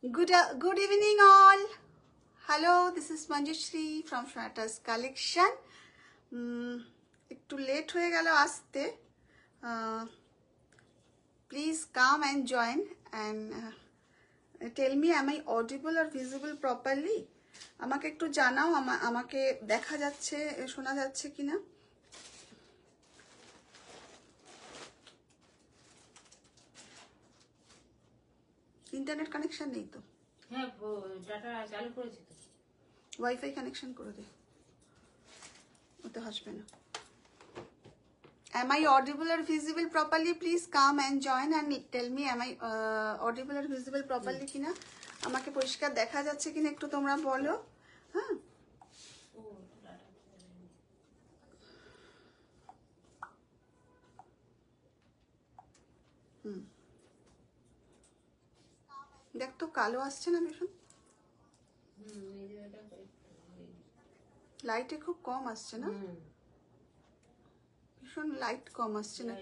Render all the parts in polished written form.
Good evening all. Hello, this is Manjushri from Sonata's collection. একটু late হয়ে গেল আসতে. Please come and join and tell me, am I audible or visible properly? আমাকে একটু জানাও আমাকে দেখা যাচ্ছে শোনা যাচ্ছে কিনা. ইন্টারনেট কানেকশন নেই তো? হ্যাঁ, ডাটা চালু করেছি তো। ওয়াইফাই কানেকশন করে দে, ওতে আসবে না. Am I audible or visible properly? Please come and join and tell me, am I audible or visible properly কিনা, আমাকে পরিষ্কার দেখা যাচ্ছে কিনা একটু তোমরা বলো. হ্যাঁ, দেখ তো কালো আসছে না ভীষণ, লাইটে খুব কম আসছে না, ভীষণ লাইট কম আসছে না.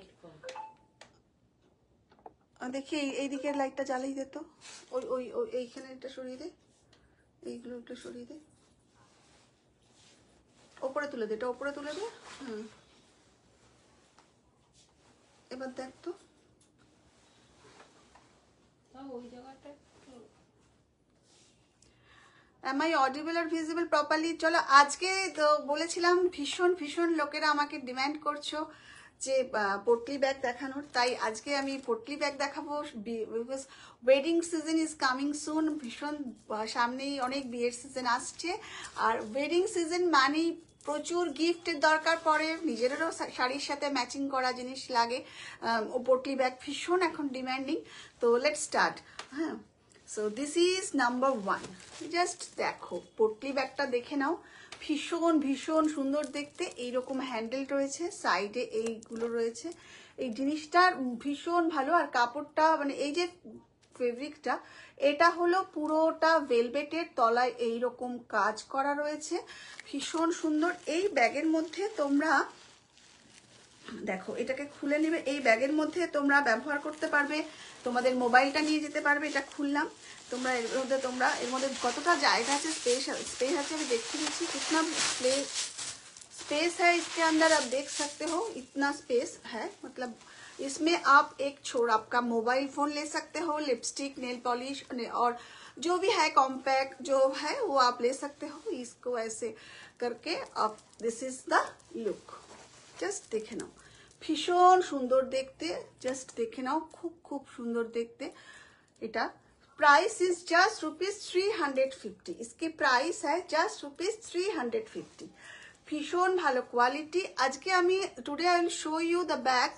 দেখি এই দিকের লাইটটা জ্বালিয়ে দে তো, ওই ওই ওই এইখানে এটা সরিয়ে দে, এইগুলো একটু সরিয়ে দে, ওপরে তুলে দে, এটা ওপরে তুলে দে. হুম, এবার দেখ তো ওই জায়গাটা. Am I audible or visible properly? চলো আজকে তো বলেছিলাম ভীষণ ভীষণ লোকেরা আমাকে ডিমান্ড করছো যে পটলি ব্যাগ দেখানোর, তাই আজকে আমি পটলি ব্যাগ দেখাবো. Because wedding season is coming soon, ভীষণ সামনেই অনেক বিয়ের সিজন আসছে, আর ওয়েডিং সিজন মানেই প্রচুর গিফটের দরকার পড়ে, নিজেদেরও শাড়ির সাথে ম্যাচিং করা জিনিস লাগে. ও পটলি ব্যাগ ভীষণ এখন ডিমান্ডিং. তো লেটস স্টার্ট. হ্যাঁ, so this is number 1. Just দেখো পটলি ব্যাগটা দেখে নাও, ভীষণ ভীষণ সুন্দর দেখতে. এইরকম হ্যান্ডেল রয়েছে, সাইডে এইগুলো রয়েছে, এই জিনিসটা ভীষণ ভালো. আর কাপড়টা মানে এই যে ফেব্রিকটা, এটা হলো পুরোটা ভেলভেটের, তলায় এইরকম কাজ করা রয়েছে, ভীষণ সুন্দর. এই ব্যাগের মধ্যে তোমরা দেখো, এটাকে খুলে নেবে, এই ব্যাগের মধ্যে তোমরা ব্যবহার করতে পারবে, তোমাদের মোবাইলটা নিয়ে যেতে পারবে. এটা খুললাম, তোমরা এর মধ্যে কতটা জায়গা আছে, स्पेस আছে আমি देख দিচ্ছি. कितना स्पेस है इसके अंदर, आप देख सकते हो इतना स्पेस है. मतलब इसमें आप एक छोड़ आपका मोबाइल फोन ले सकते हो, लिपस्टिक, नेल पॉलिश और जो भी है कॉम्पैक्ट जो है वो आप ले सकते हो. इसको ऐसे करके आप, this is the look. Just দেখে নাও, ভীষণ সুন্দর দেখতে. জাস্ট দেখে নাও, খুব খুব সুন্দর দেখতে. এটা प्राइस इज जस्ट ₹350. इसकी प्राइस है जस्ट ₹350. ভীষণ ভালো কোয়ালিটি. আজকে আমি today I will show you the bag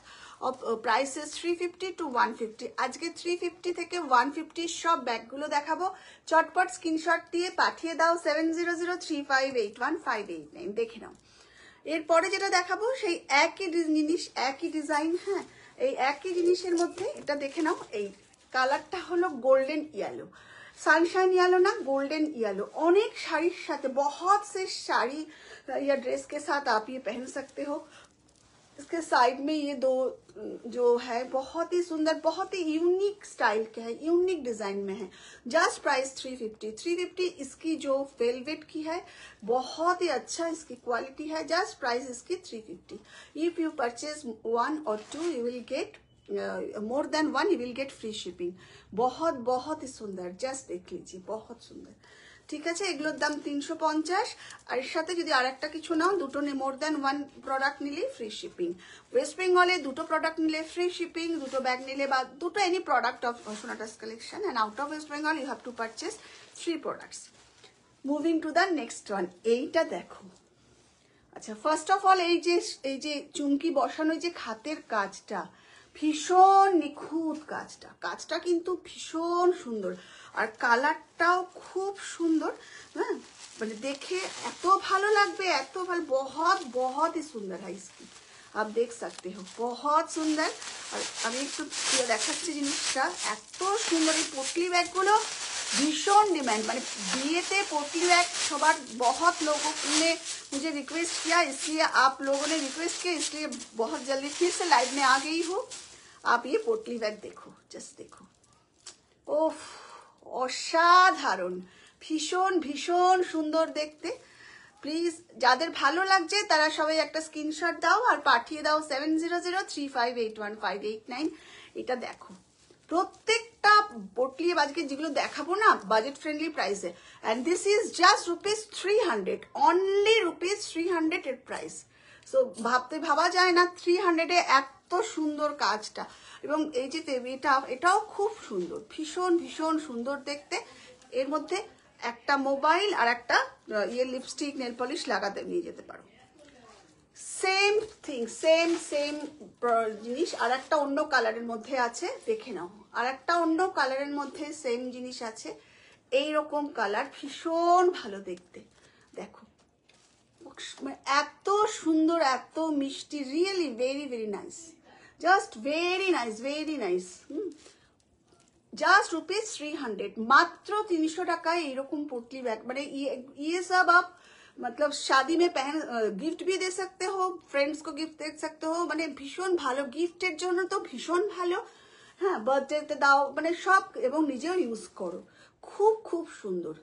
of prices 350 to 150. আজকে 350 থেকে 150 সব ব্যাগগুলো দেখাবো. চটপট স্ক্রিনশট দিয়ে পাঠিয়ে দাও 7003581589. দেখে নাও. এরপরে যেটা দেখাবো সেই একই জিনিস, একই ডিজাইন. হ্যাঁ, এই একই জিনিসের মধ্যে এটা দেখে নাও. এই কালারটা হলো গোল্ডেন ইয়েলো, सनशाइन येलो ना, गोल्डन येलो. अनेक साड़ी साथ, बहुत से साड़ी या ड्रेस के साथ आप ये पहन सकते हो. इसके साइड में ये दो जो है बहुत ही सुंदर, बहुत ही यूनिक स्टाइल के है, यूनिक डिजाइन में है. Just price 350. इसकी जो वेलवेट की है बहुत ही अच्छा इसकी क्वालिटी है. जस्ट प्राइस इसकी 350. If you purchase 1 or 2 you will get more than 1 you will get free shipping. बहुत बहुत ही सुंदर, जस्ट देख लीजिए, बहुत सुंदर. ঠিক আছে, এগুলোর দাম 350. আর এর সাথে যদি আরেকটা কিছু নাও, দুটো মোর দ্যান 1 প্রোডাক্ট নিলে ফ্রি শিপিং. ওয়েস্ট বেঙ্গলে দুটো প্রোডাক্ট নিলে ফ্রি শিপিং, দুটো ব্যাগ নিলে বা দুটো any product of Sonata's collection, and out of West Bengal you have to purchase 3 products. Moving to the next one. এইটা দেখো. আচ্ছা, ফার্স্ট অফ অল এই যে চুমকি বসানো যে খাতের কাজটা, ভীষণ নিখুঁত কাজটা কিন্তু ভীষণ সুন্দর. আর কালারটাও খুব সুন্দর. হ্যাঁ, মানে দেখে এত ভালো লাগবে, এত ভালো. बहुत ही सुंदर है इसकी, आप देख सकते हो, बहुत सुंदर. আর আমি একটু দেখাচ্ছি জিনিসটা, এত সুন্দর. এই পটলি ব্যাগগুলো भीषण डिमांड, मैंने बीएते पोटली बैग सबार बहुत लोगों ने मुझे रिक्वेस्ट किया, इसलिए आप लोगों ने रिक्वेस्ट किया, इसलिए बहुत जल्दी फिर से लाइव में आ गई हूँ। आप ये पोटली बैग देखो, जस्ट देखो, ओफ অসাধারণ, ভীষণ ভীষণ সুন্দর দেখতে। প্লিজ যাদের ভালো লাগছে তারা সবাই একটা স্ক্রিনশট দাও আর পাঠিয়ে দাও 7003581589। এটা দেখো, প্রত্যেকটা পটলি আজকে যেগুলো দেখাবো না বাজেট ফ্রেন্ডলি প্রাইসে, and this is just ₹300, only ₹300 এর প্রাইস। সো ভাবা যায় না 300-এ এত সুন্দর কাজটা, এবং এই যে এটাও খুব সুন্দর, ভীষণ ভীষণ সুন্দর দেখতে। এর মধ্যে একটা মোবাইল আর একটা লিপস্টিক নেল পলিশ লাগাতে নিয়ে যেতে পারো, সেম থিং, সেম জিনিস। আর একটা অন্য কালারের মধ্যে আছে, দেখে নাও, আর একটা অন্য কালারের মধ্যে সেম জিনিস আছে, এইরকম কালার, ভীষণ ভালো দেখতে। দেখো এত সুন্দর, এত মিষ্টি, really very very nice, just very nice, very nice. Just ₹300, মাত্র 300 টাকায় এইরকম पोटली बैग। মানে ये सब आप मतलब शादी में पहन, गिफ्ट भी दे सकते हो, फ्रेंड्स को गिफ्ट दे सकते हो, মানে ভীষণ ভালো, গিফটের জন্য তো ভীষণ ভালো। হ্যাঁ, বার্থডেতে দাও, মানে সব, এবং নিজেও ইউজ করো, খুব খুব সুন্দর।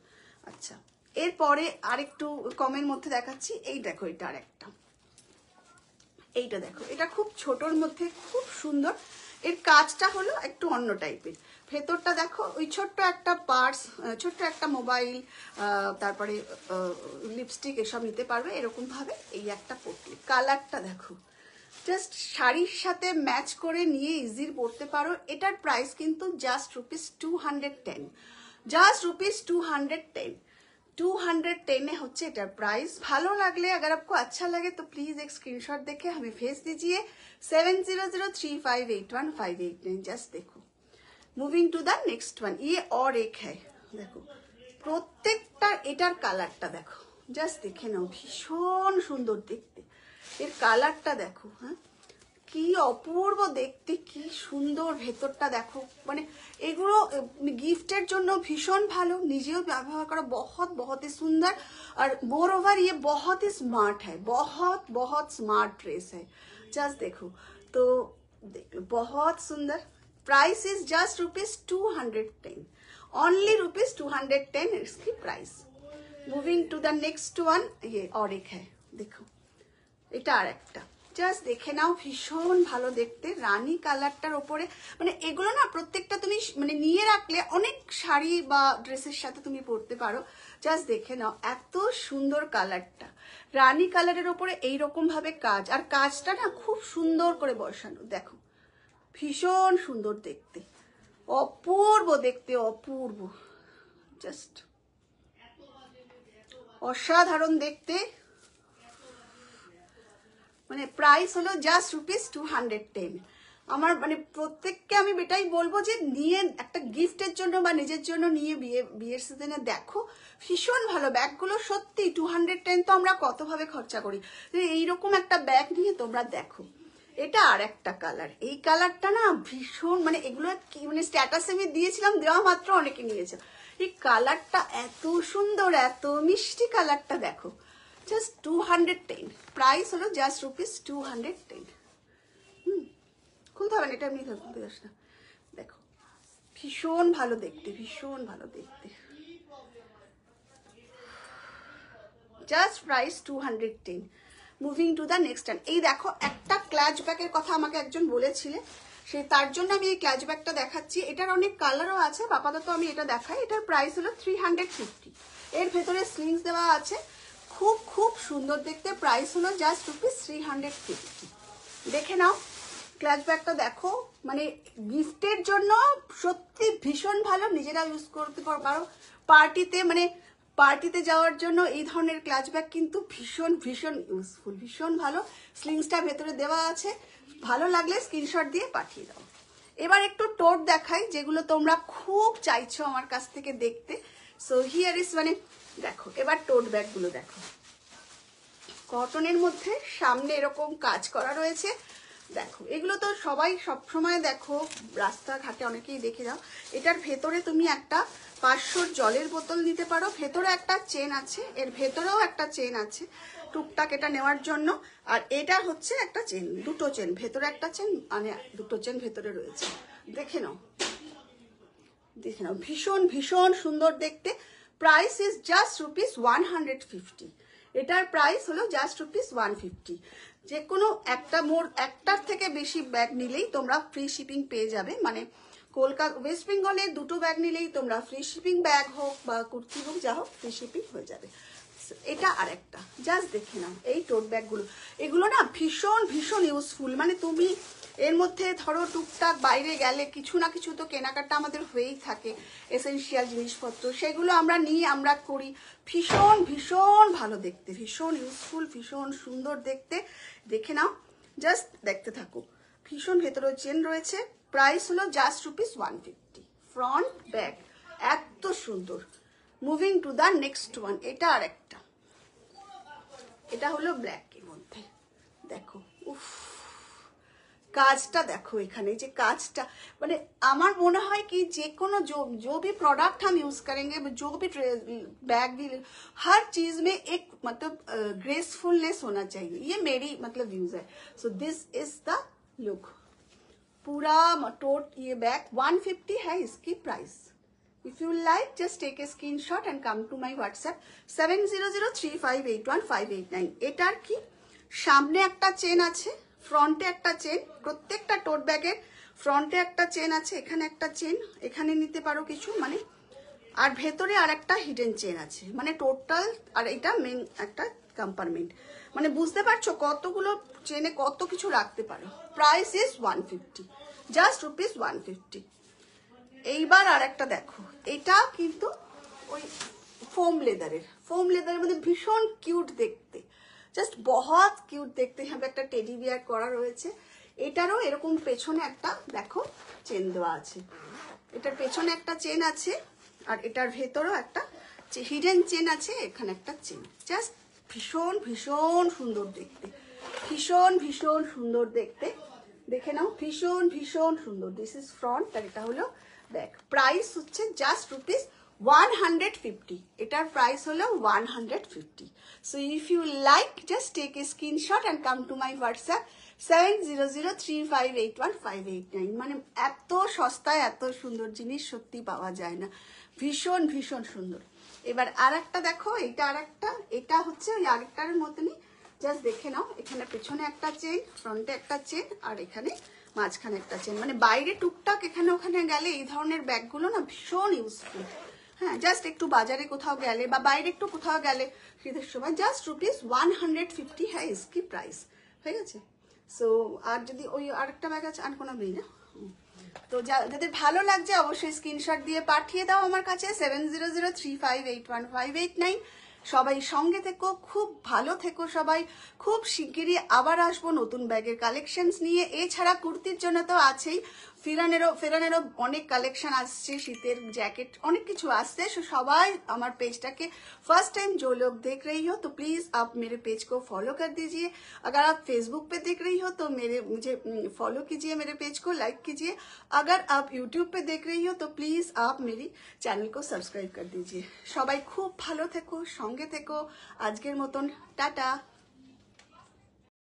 আচ্ছা, এরপরে আরেকটু কমের মধ্যে দেখাচ্ছি, এই দেখো, এটা আরেকটা, এইটা দেখো, এটা খুব ছোটর মধ্যে খুব সুন্দর। এর কাজটা হলো একটু অন্য টাইপের, ভেতরটা দেখো, ওই ছোট্ট একটা পার্স, ছোট্ট একটা মোবাইল, তারপরে লিপস্টিক এসব নিতে পারবে এরকম ভাবে। এই একটা পটলি, কালারটা দেখো, জাস্ট শাড়ির সাথে ম্যাচ করে নিয়ে ইজির পরতে পারো। এটার প্রাইস কিন্তু জাস্ট ₹210, জাস্ট ₹210, 210 হচ্ছে এটার প্রাইস। ভালো লাগলে, अगर आपको अच्छा लगे तो प्लीज एक स्क्रीनशॉट देके हमें भेज दीजिए 7003581589। जस्ट देखो, moving to the next one, ये और एक है, देखो প্রত্যেকটা, এটার কালারটা দেখো, জাস্ট দেখে নাও, ভীষণ সুন্দর দেখতে। এর কালারটা দেখো, হ্যাঁ কি অপূর্ব দেখতে, কি সুন্দর, ভেতরটা দেখো, মানে এগুলো गिफ्टेर জন্য ভীষণ ভালো, নিজেও ব্যবহার করা बहुत बहुत ही सुंदर। और मोर ओवर ये बहुत ही स्मार्ट है, बहुत बहुत स्मार्ट ड्रेस है, जस्ट देखो तो बहुत सुंदर। प्राइस इज जस्ट ₹210, ओनली ₹210 इसकी price. Moving to the next one, ये और एक है, देखो এটা আর একটা, জাস্ট দেখে নাও, ভীষণ ভালো দেখতে, রানী কালারটার ওপরে। মানে এগুলো না প্রত্যেকটা তুমি মানে নিয়ে রাখলে অনেক শাড়ি বা ড্রেসের সাথে তুমি পরতে পারো। জাস্ট দেখে নাও, এত সুন্দর কালারটা, রানী কালারের ওপরে এইরকম ভাবে কাজ, আর কাজটা না খুব সুন্দর করে বসানো, দেখো ভীষণ সুন্দর দেখতে, অপূর্ব দেখতে, অপূর্ব, জাস্ট অসাধারণ দেখতে। মানে প্রাইস হলো জাস্ট ₹210। আমার মানে প্রত্যেককে আমি এটাই বলবো যে নিয়ে একটা গিফটের জন্য বা নিজের জন্য নিয়ে বিয়ের সিজনে দেখো, ভীষণ ভালো ব্যাগগুলো, সত্যি 210 তো আমরা কতভাবে খরচা করি, এইরকম একটা ব্যাগ নিয়ে তোমরা দেখো। এটা আর একটা কালার, এই কালারটা না ভীষণ, মানে এগুলো কি মানে স্ট্যাটাসে আমি দিয়েছিলাম, দেওয়া মাত্র অনেকে নিয়েছে। এই কালারটা এত সুন্দর, এত মিষ্টি কালারটা দেখো, জাস্ট 210, প্রাইস হলো জাস্ট ₹210। খুলতে হবে না, এটা এমনি খুলতে যাস না, দেখো ভীষণ ভালো দেখতে, ভীষণ ভালো দেখতে, just price 210। Moving to the next one, এই দেখো একটা ক্লাচ ব্যাগের কথা আমাকে একজন বলেছিলে, তার জন্য আমি এই ক্লাচ ব্যাগটা দেখাচ্ছি। এটার অনেক কালারও আছে, আপাতত আমি এটা দেখাই। এটার প্রাইস হলো 350, এর ভেতরে স্লিংস দেওয়া আছে, খুব খুব সুন্দর দেখতে। প্রাইস হলো জাস্ট ₹350। দেখে নাও ক্লাচ ব্যাগটা, দেখো মানে গিফটের জন্য সত্যি ভীষণ ভালো, নিজেরা ইউজ করতে পারো পার্টিতে, মানে পার্টিতে যাওয়ার জন্য এই ধরনের ক্লাচ ব্যাগ কিন্তু ভীষণ ভীষণ ইউজফুল, ভীষণ ভালো। স্লিংসটা ভেতরে দেওয়া আছে, ভালো লাগলে স্ক্রিনশট দিয়ে পাঠিয়ে দাও। এবার একটু টোট দেখাই, যেগুলো তোমরা খুব চাইছো আমার কাছ থেকে দেখতে। সো হিয়ার ইজ, মানে দেখো এবার টোট ব্যাগগুলো দেখো, কটনের মধ্যে সামনে এরকম কাজ করা রয়েছে, দেখো এগুলো তো সবাই সবসময় দেখো, রাস্তাঘাটে অনেকেই দেখে যাও। এটার ভেতরে তুমি একটা 500 জলের বোতল নিতে পারো, ভেতরে একটা চেন আছে, এর ভেতরেও একটা চেন আছে টুকটাক এটা নেওয়ার জন্য। আর এটা হচ্ছে একটা চেন, দুটো চেন, ভেতরে একটা চেন, মানে দুটো চেন ভেতরে রয়েছে। দেখে নাও, দেখে নাও, ভীষণ ভীষণ সুন্দর দেখতে। Price is just rupees 150। এটার প্রাইস হলো জাস্ট রুপিস 150। যে কোনো একটা একটার থেকে বেশি ব্যাগ নিলেই তোমরা ফ্রি শিপিং পেয়ে যাবে। মানে কলকাতা ওয়েস্ট বেঙ্গলে দুটো ব্যাগ নিলেই তোমরা ফ্রি শিপিং, ব্যাগ হোক বা কুর্তি হোক যা হোক, ফ্রি শিপিং হয়ে যাবে। এটা আরেকটা, জাস্ট দেখে নাও এই টোট ব্যাগগুলো, এগুলো না ভীষণ ভীষণ ইউজফুল। মানে তুমি এর মধ্যে ধরো টুকটাক বাইরে গেলে কিছু না কিছু তো কেনাকাটা আমাদের হয়েই থাকে, এসেনশিয়াল জিনিসপত্র, সেগুলো আমরা নিই, আমরা করি। ভীষণ ভীষণ ভালো দেখতে, ভীষণ ইউজফুল, ভীষণ সুন্দর দেখতে। দেখে নাও, জাস্ট দেখতে থাকো। ভীষণ ভেতরে চেন রয়েছে। প্রাইস হলো জাস্ট রুপিস 150। ফ্রন্ট ব্যাগ এত সুন্দর। Moving to the next one, এটা আর একটা, এটা হলো ব্ল্যাকের মধ্যে। দেখো, উফ, কাজটা দেখো, এখানে যে কাজটা, মানে আমার মনে হয় कि যে কোনো जो भी प्रोडक्ट हम यूज करेंगे, जो भी बैग भी, हर चीज में एक मतलब ग्रेसफुलनेस होना चाहिए। ये मेरी मतलब व्यूज है। So this is the look. पूरा टोट ये बैग 150 है इसकी price. If you like, just take a screenshot and come to my WhatsApp 7003581589। এটার কি সামনে একটা চেন আছে, ফ্রন্টে একটা চেন, প্রত্যেকটা টোট ব্যাগের ফ্রন্টে একটা চেন আছে, এখানে একটা চেন, এখানে নিতে পারো কিছু, মানে আর ভেতরে আর একটা হিডেন চেন আছে, মানে টোটাল। আর এটা মেন একটা কম্পার্টমেন্ট, মানে বুঝতে পারছো কতগুলো চেনে কত কিছু রাখতে পারো। Price is 150, just rupees 150। এইবার আর একটা দেখো, এটা কিন্তু ওই ফোম লেদারের মধ্যে ভীষণ কিউট দেখতে, জাস্ট বহুত কিউট দেখতে। হবে একটা টেডি বিয়ার করা রয়েছে। এটারও এরকম পেছনে একটা দেখো চেন দেওয়া আছে, এটার পেছনে একটা চেন আছে, আর এটার ভেতরেও একটা হিডেন চেন আছে, এখানে একটা চেন। জাস্ট ভীষণ ভীষণ সুন্দর দেখতে, ভীষণ ভীষণ সুন্দর দেখতে। দেখে নাও, ভীষণ ভীষণ সুন্দর। দিস ইজ ফ্রন্ট, আর এটা হলো ব্যাক। প্রাইস হচ্ছে জাস্ট রুপিস 150। এটার প্রাইস হলো 150। So if you like, just take a screenshot and come to my WhatsApp 7003581589। মানে এত সস্তায় এত সুন্দর জিনিস সত্যি পাওয়া যায় না। ভীষণ ভীষণ সুন্দর। এবার আর একটা দেখো, এটা আর একটা, এটা হচ্ছে ওই আরেকটার মতনই। জাস্ট দেখে নাও, এখানে পেছনে একটা চেন, ফ্রন্টে একটা চেন, আর এখানে মাঝখানে একটা চেন। মানে বাইরে টুকটাক এখানে ওখানে গেলে এই ধরনের ব্যাগগুলো না ভীষণ ইউজফুল। হ্যাঁ, জাস্ট একটু বাজারে কোথাও গেলে বা বাইরে একটু কোথাও গেলে শীতের সময়, জাস্ট রুপিস 150 হ্যাঁ ইসকি প্রাইস। হয়ে গেছে। সো আর যদি ওই আরেকটা ব্যাগ আছে, আর কোনো নেই না। তো যাদের ভালো লাগছে অবশ্যই স্ক্রিনশট দিয়ে পাঠিয়ে দাও আমার কাছে 7003581589। সবাই সঙ্গে থেকো, খুব ভালো থেকো সবাই। খুব শিগগিরই আবার আসবো নতুন ব্যাগের কালেকশনস নিয়ে। এছাড়া কুর্তির জন্য তো আছেই, ফেরানেরও অনেক কালেকশন আসছে, শীতের জ্যাকেট অনেক কিছু আসছে। সবাই আমার पेज फर्स्ट टाइम जो लोग देख रही हो तो प्लीज आप मेरे पेज को फॉलो कर दीजिए। अगर आप फेसबुक पे देख रही हो तो मुझे फॉलो कीजिए, मेरे पेज को लाइक कीजिए। अगर आप यूट्यूब पे देख रही हो तो प्लीज आप मेरी चैनल को सब्सक्राइब कर दीजिए। সবাই খুব ভালো থেকো, সঙ্গে থেকো। আজকের মতন টাটা।